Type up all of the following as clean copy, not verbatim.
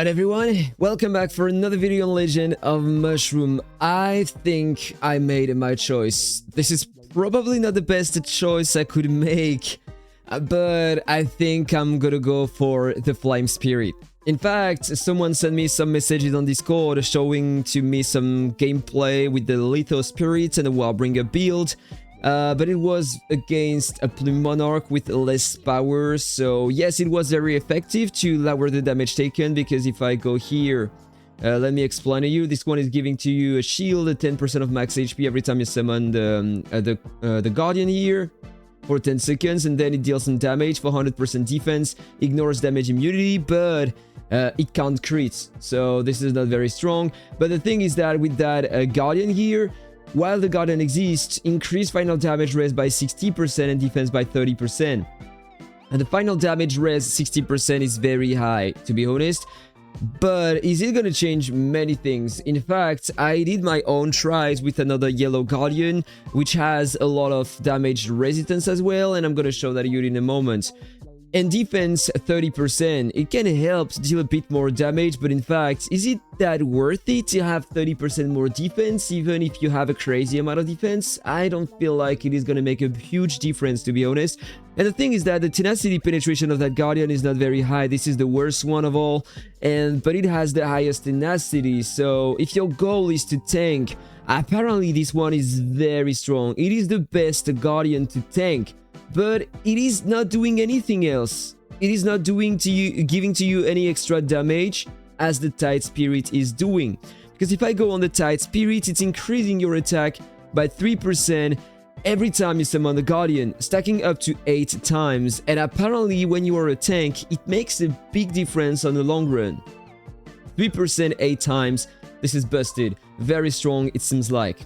Alright everyone, welcome back for another video on Legend of Mushroom. I think I made my choice. This is probably not the best choice I could make, but I think I'm gonna go for the Flame Spirit. In fact, someone sent me some messages on Discord showing to me some gameplay with the Lethal Spirit and the Wildbringer build. But it was against a Plume Monarch with less power, so yes, it was very effective to lower the damage taken, because if I go here, let me explain to you, this one is giving to you a shield, 10% of max HP every time you summon the Guardian here for 10 seconds, and then it deals some damage for 100% defense, ignores damage immunity, but it can't crit, so this is not very strong. But the thing is that with that Guardian here, while the Guardian exists, increase final damage res by 60% and defense by 30%. And the final damage res 60% is very high, to be honest. But is it gonna change many things? In fact, I did my own tries with another yellow Guardian, which has a lot of damage resistance as well, and I'm gonna show that to you in a moment. And defense 30%, it can help deal a bit more damage, but in fact, is it that worth it to have 30% more defense, even if you have a crazy amount of defense? I don't feel like it is gonna make a huge difference, to be honest. And the thing is that the tenacity penetration of that Guardian is not very high. This is the worst one of all, but it has the highest tenacity, so if your goal is to tank, apparently this one is very strong. It is the best Guardian to tank. But it is not doing anything else. It is not giving to you any extra damage as the Tide Spirit is doing. Because if I go on the Tide Spirit, it's increasing your attack by 3% every time you summon the Guardian, stacking up to 8 times. And apparently when you are a tank, it makes a big difference on the long run. 3% 8 times, this is busted. Very strong, it seems like.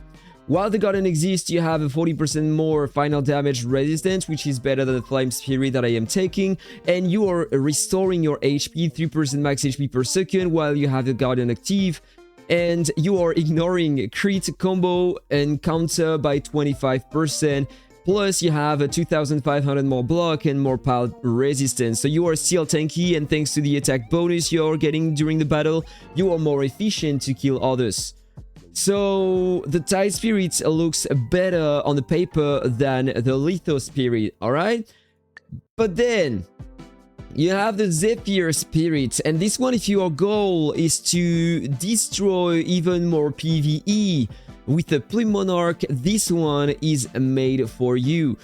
While the Guardian exists, you have a 40% more final damage resistance, which is better than the Flame Spirit that I am taking, and you are restoring your HP, 3% max HP per second while you have the Guardian active, and you are ignoring crit, combo, and counter by 25%, plus you have a 2500 more block and more pile resistance, so you are still tanky, and thanks to the attack bonus you are getting during the battle, you are more efficient to kill others. So the Tide Spirit looks better on the paper than the Lethal Spirit, alright? But then you have the Zephyr Spirit, and this one, if your goal is to destroy even more PvE with the Plume Monarch, this one is made for you.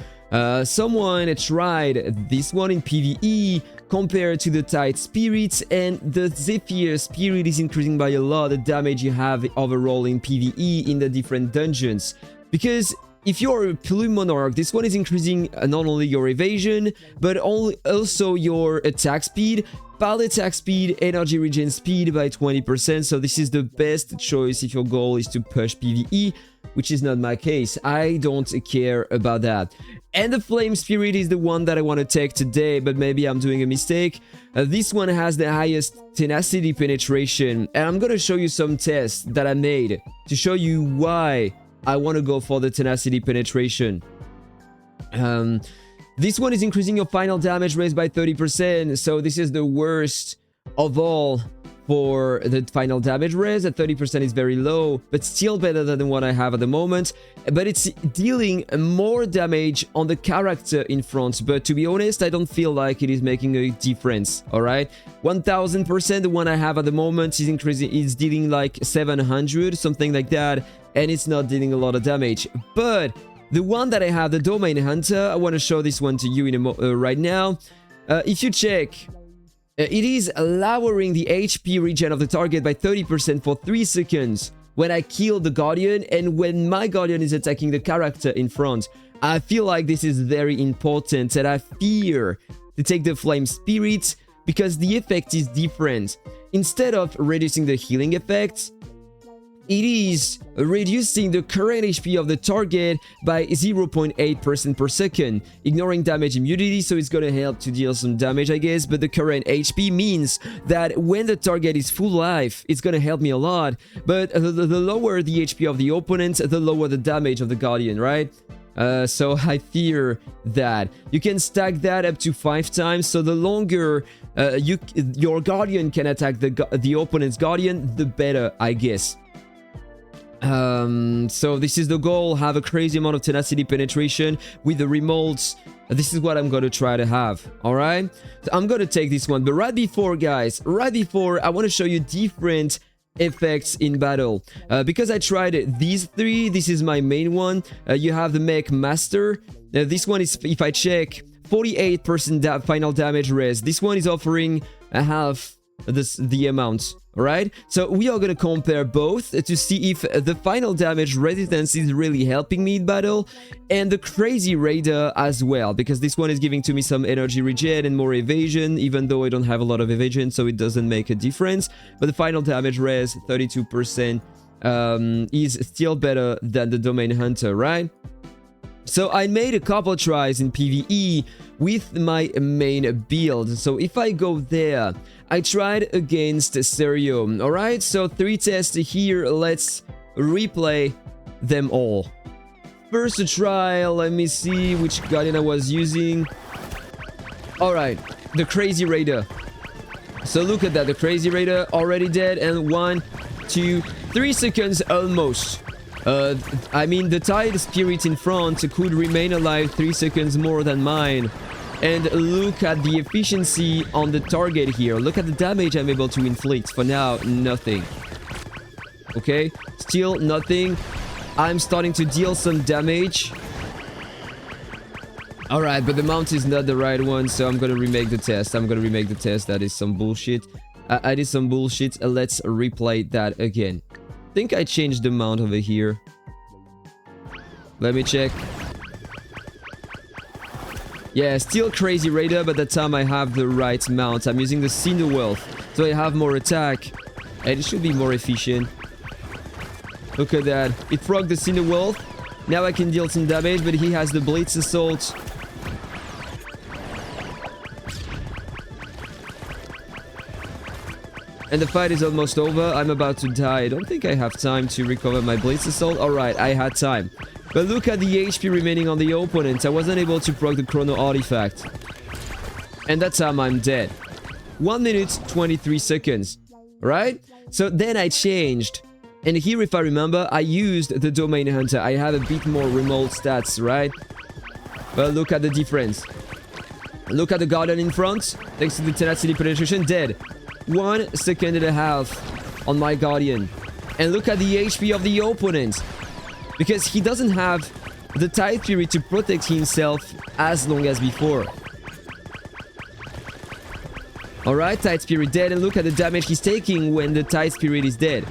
Someone tried this one in PvE compared to the Tide Spirit, and the Zephyr Spirit is increasing by a lot the damage you have overall in PvE in the different dungeons. Because if you're a Plume Monarch, this one is increasing not only your evasion, but also your attack speed, pile attack speed, energy regen speed by 20%, so this is the best choice if your goal is to push PvE, which is not my case. I don't care about that. And the Flame Spirit is the one that I want to take today, but maybe I'm doing a mistake. This one has the highest tenacity penetration, and I'm gonna show you some tests that I made to show you why I want to go for the tenacity penetration. This one is increasing your final damage raised by 30%, so this is the worst of all for the final damage raise. At 30% is very low, but still better than the one I have at the moment. But it's dealing more damage on the character in front, but to be honest, I don't feel like it is making a difference, alright? 1000%, the one I have at the moment is dealing like 700, something like that, and it's not dealing a lot of damage. But the one that I have, the Domain Hunter, I want to show this one to you right now. If you check, it is lowering the HP regen of the target by 30% for 3 seconds when I kill the Guardian and when my Guardian is attacking the character in front. I feel like this is very important, and I fear to take the Flame Spirit because the effect is different. Instead of reducing the healing effect, it is reducing the current HP of the target by 0.8% per second, ignoring damage immunity, so it's gonna help to deal some damage, I guess, but the current HP means that when the target is full life, it's gonna help me a lot, but the lower the HP of the opponent, the lower the damage of the Guardian, right? So I fear that you can stack that up to 5 times. So the longer your Guardian can attack the opponent's Guardian, the better, I guess. So this is the goal. Have a crazy amount of tenacity penetration with the remolds. This is what I'm gonna try to have. All right, so I'm gonna take this one. But right before, guys, I want to show you different effects in battle, because I tried these 3. This is my main one. You have the Mech Master. This one is, if I check, 48% final damage res. This one is offering a half the amount. All right, so we are gonna compare both to see if the final damage resistance is really helping me in battle, and the Crazy Raider as well, because this one is giving to me some energy regen and more evasion, even though I don't have a lot of evasion, so it doesn't make a difference. But the final damage res, 32%, is still better than the Domain Hunter, right? So I made a couple tries in PvE with my main build. So if I go there, I tried against Stereo. Alright, so 3 tests here. Let's replay them all. First try, let me see which Guardian I was using. Alright, the Crazy Raider. So look at that, the Crazy Raider already dead, and 1, 2, 3 seconds almost. I mean, the Tide Spirit in front could remain alive 3 seconds more than mine. And look at the efficiency on the target here. Look at the damage I'm able to inflict. For now, nothing. Okay, still nothing. I'm starting to deal some damage. Alright, but the mount is not the right one, so I'm gonna remake the test. That is some bullshit. I did some bullshit. Let's replay that again. I think I changed the mount over here. Let me check. Yeah, still Crazy Raider, but that time I have the right mount. I'm using the Cinderwealth, so I have more attack, and it should be more efficient. Look at that. It proc the Cinderwealth. Now I can deal some damage, but he has the Blitz Assault. And the fight is almost over. I'm about to die. I don't think I have time to recover my Blitz Assault. Alright, I had time. But look at the HP remaining on the opponent. I wasn't able to proc the Chrono Artifact. And that time I'm dead. 1 minute, 23 seconds. Right? So then I changed. And here, if I remember, I used the Domain Hunter. I have a bit more remote stats, right? But look at the difference. Look at the Guardian in front. Thanks to the tenacity penetration, dead. 1.5 seconds on my Guardian. And look at the HP of the opponent. Because he doesn't have the Tide Spirit to protect himself as long as before. Alright, Tide Spirit dead, and look at the damage he's taking when the Tide Spirit is dead.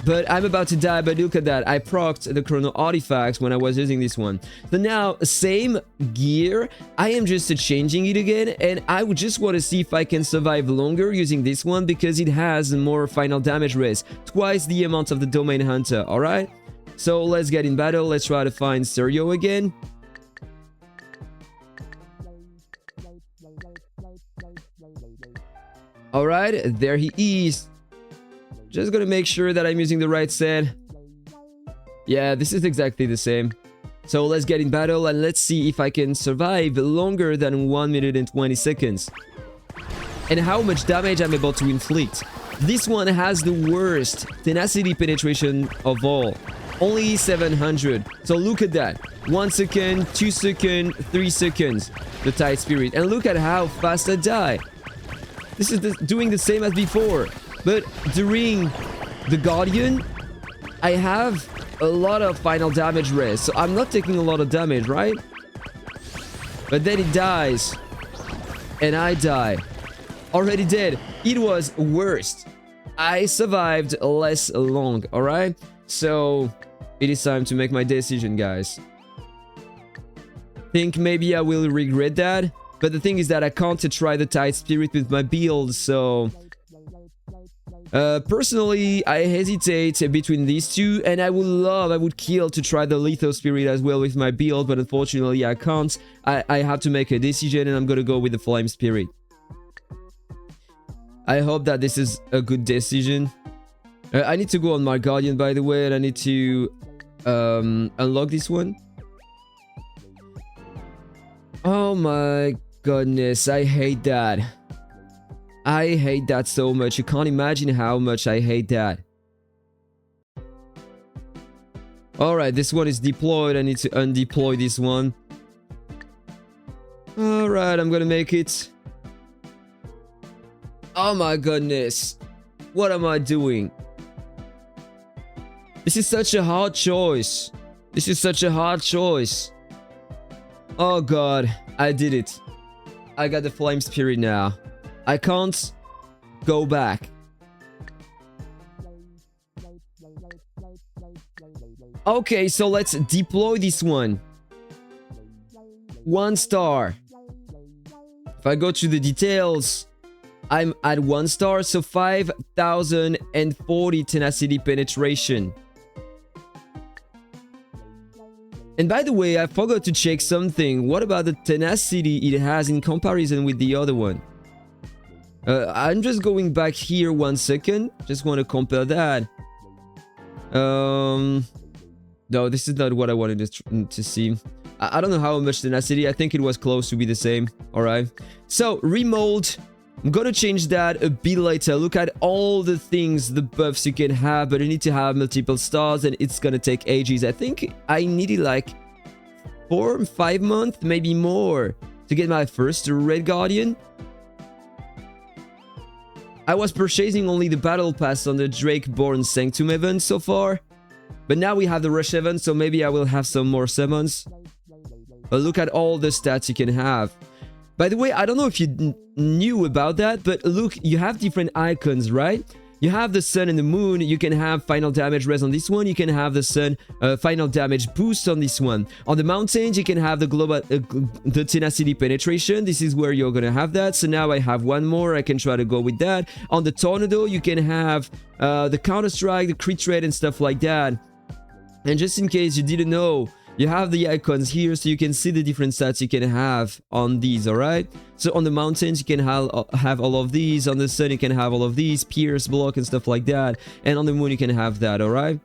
But I'm about to die, but look at that. I procced the Chrono Artifacts when I was using this one. So now, same gear. I am just changing it again, and I would just want to see if I can survive longer using this one because it has more final damage res. Twice the amount of the Domain Hunter, alright? So let's get in battle. Let's try to find Stereo again. Alright, there he is. Just gonna make sure that I'm using the right set. Yeah, this is exactly the same. So let's get in battle and let's see if I can survive longer than 1 minute and 20 seconds. And how much damage I'm able to inflict. This one has the worst tenacity penetration of all. Only 700. So look at that. 1 second, 2 seconds, 3 seconds. The Tide Spirit. And look at how fast I die. This is doing the same as before. But during the Guardian, I have a lot of final damage res. So I'm not taking a lot of damage, right? But then it dies. And I die. Already dead. It was worst. I survived less long, alright? So it is time to make my decision, guys. Think maybe I will regret that. But the thing is that I can't try the Tide Spirit with my build, so... personally, I hesitate between these two, and I would kill to try the Lethal Spirit as well with my build, but unfortunately I can't. I have to make a decision, and I'm gonna go with the Flame Spirit. I hope that this is a good decision. I need to go on my Guardian, by the way, and I need to unlock this one. Oh my goodness, I hate that. I hate that so much. You can't imagine how much I hate that. Alright, this one is deployed. I need to undeploy this one. Alright, I'm gonna make it. Oh my goodness. What am I doing? This is such a hard choice. This is such a hard choice. Oh god, I did it. I got the flame spirit now. I can't go back. Okay, so let's deploy this one. 1 star. If I go to the details, I'm at 1 star, so 5,040 tenacity penetration. And by the way, I forgot to check something. What about the tenacity it has in comparison with the other one? I'm just going back here 1 second. Just want to compare that. No, this is not what I wanted to see. I don't know how much tenacity. I think it was close to be the same. Alright. So, remold. I'm gonna change that a bit later. Look at all the things, the buffs you can have, but you need to have multiple stars and it's gonna take ages. I think I needed like 4 or 5 months, maybe more, to get my first Red Guardian. I was purchasing only the battle pass on the Drakeborn Sanctum event so far. But now we have the Rush event, so maybe I will have some more summons. But look at all the stats you can have. By the way, I don't know if you knew about that, but look, you have different icons, right? You have the sun and the moon. You can have final damage res on this one. You can have the sun final damage boost on this one. On the mountains, you can have the global the tenacity penetration. This is where you're gonna have that. So now I have one more. I can try to go with that. On the tornado, you can have the counter strike, the crit rate, and stuff like that. And just in case you didn't know, you have the icons here, so you can see the different stats you can have on these, alright? So on the mountains, you can have all of these. On the sun, you can have all of these, pierce, block, and stuff like that. And on the moon, you can have that, alright?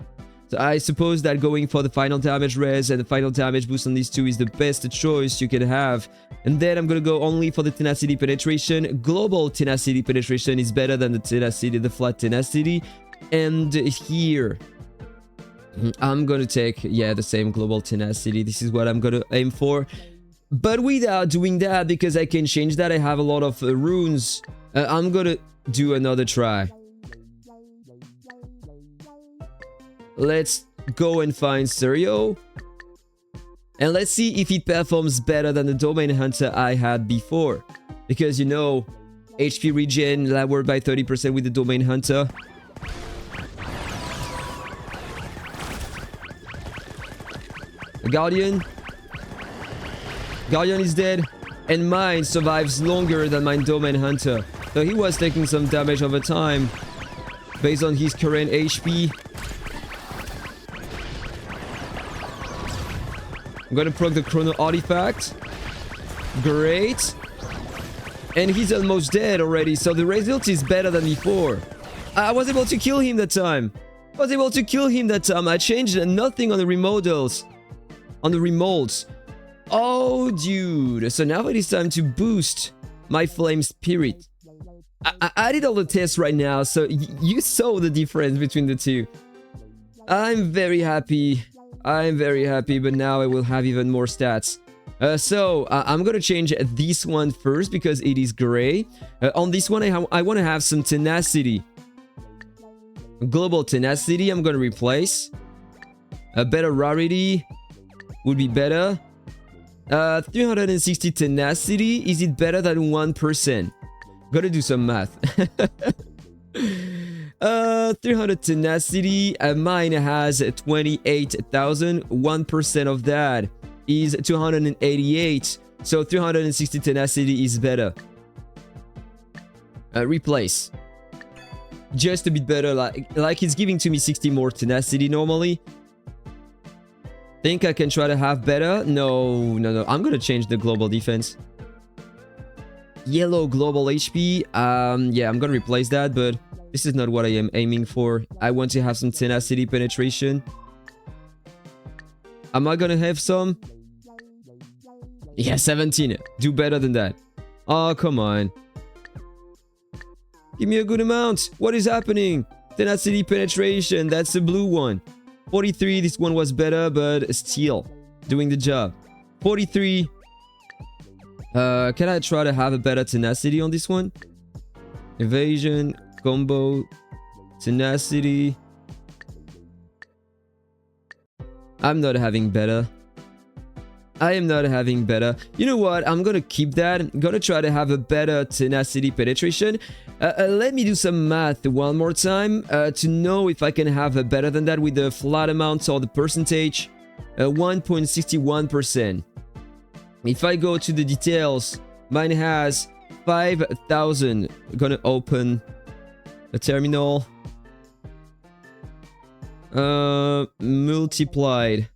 So I suppose that going for the final damage res and the final damage boost on these two is the best choice you can have. And then I'm gonna go only for the tenacity penetration. Global tenacity penetration is better than the tenacity, the flat tenacity. And here, I'm gonna take, yeah, the same global tenacity. This is what I'm gonna aim for. But without doing that, because I can change that, I have a lot of runes. I'm gonna do another try. Let's go and find Stereo. And let's see if it performs better than the Domain Hunter I had before. Because, you know, HP regen lowered by 30% with the Domain Hunter. Guardian is dead, and mine survives longer than my Domain Hunter. So he was taking some damage over time based on his current HP. I'm gonna proc the Chrono Artifact. Great. And he's almost dead already, so the result is better than before. I was able to kill him that time. I changed nothing on the remodels. On the remolds. Oh, dude. So now it is time to boost my flame spirit. I did all the tests right now, so you saw the difference between the two. I'm very happy. But now I will have even more stats. So I'm gonna change this one first because it is gray. On this one, I want to have some tenacity. Global tenacity, I'm gonna replace. A better rarity would be better. 360 tenacity. Is it better than 1%? Gotta do some math. 300 tenacity. Mine has 28,000. 1% of that is 288. So 360 tenacity is better. Replace. Just a bit better. Like it's giving to me 60 more tenacity normally. Think I can try to have better? No. I'm gonna change the global defense. Yellow global HP. Yeah, I'm gonna replace that, but this is not what I am aiming for. I want to have some tenacity penetration. Am I gonna have some? Yeah, 17. Do better than that. Oh, come on. Give me a good amount. What is happening? Tenacity penetration. That's the blue one. 43. This one was better, but still doing the job. 43. Can I try to have a better tenacity on this one? Evasion, combo, tenacity. I'm not having better. I am not having better. You know what? I'm gonna keep that. I'm gonna try to have a better tenacity penetration. Let me do some math one more time to know if I can have a better than that with the flat amount or the percentage. 1.61%. If I go to the details, mine has 5,000. I'm gonna open a terminal. Multiplied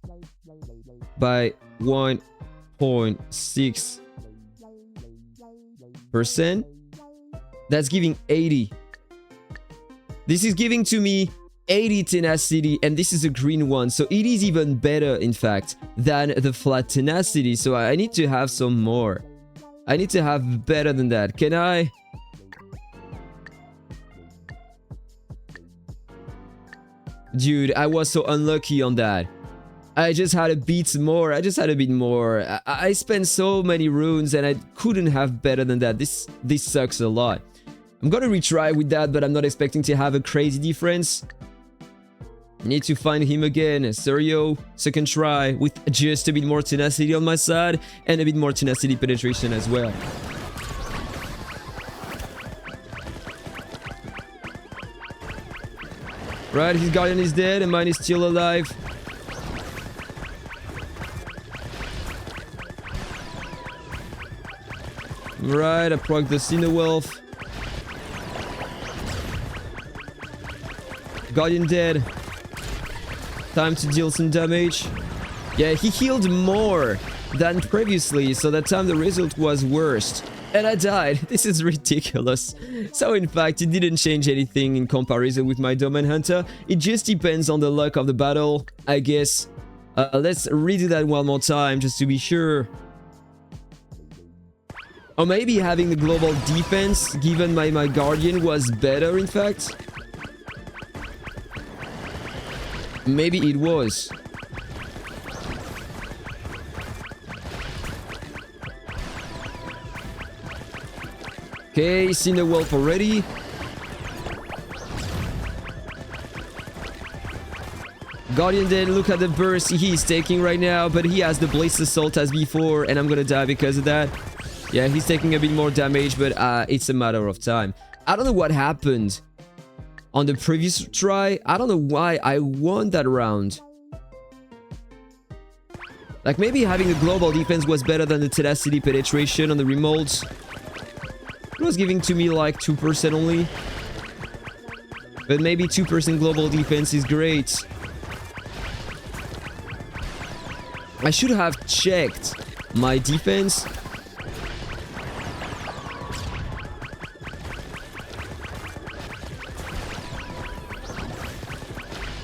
by 1.6%. That's giving 80. This is giving to me 80 tenacity, and this is a green one, so it is even better in fact than the flat tenacity. So I need to have some more. I need to have better than that. Can I? Dude, I was so unlucky on that. I just had a bit more. I spent so many runes and I couldn't have better than that. This sucks a lot. I'm gonna retry with that, but I'm not expecting to have a crazy difference. Need to find him again. Serio, second try with just a bit more tenacity on my side and a bit more tenacity penetration as well. Right, his guardian is dead and mine is still alive. Right, I proc the Cinewolf. Guardian dead. Time to deal some damage. Yeah, he healed more than previously, so that time the result was worst. And I died. This is ridiculous. So in fact, it didn't change anything in comparison with my Domain Hunter. It just depends on the luck of the battle, I guess. Let's redo that one more time, just to be sure. Or maybe having the global defense, given my Guardian, was better, in fact. Maybe it was. Okay, seen the wolf already. Guardian dead, look at the burst he's taking right now, but he has the Blaze Assault as before, and I'm gonna die because of that. Yeah, he's taking a bit more damage, but it's a matter of time. I don't know what happened on the previous try. I don't know why I won that round. Like, maybe having a global defense was better than the tenacity penetration on the remolds. It was giving to me like 2% only. But maybe 2% global defense is great. I should have checked my defense.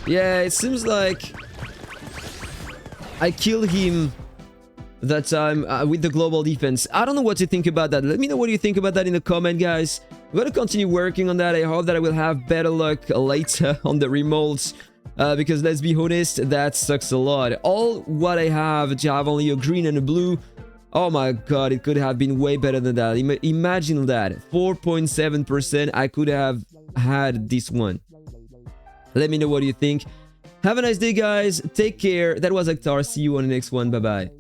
Yeah, it seems like I killed him that time with the global defense. I don't know what to think about that. Let me know what you think about that in the comment, guys. I'm gonna continue working on that. I hope that I will have better luck later on the remolds. Because let's be honest, that sucks a lot. All what I have to have only a green and a blue. Oh my god, it could have been way better than that. Imagine that. 4.7%, I could have had this one. Let me know what you think. Have a nice day, guys. Take care. That was Akhtar. See you on the next one. Bye-bye.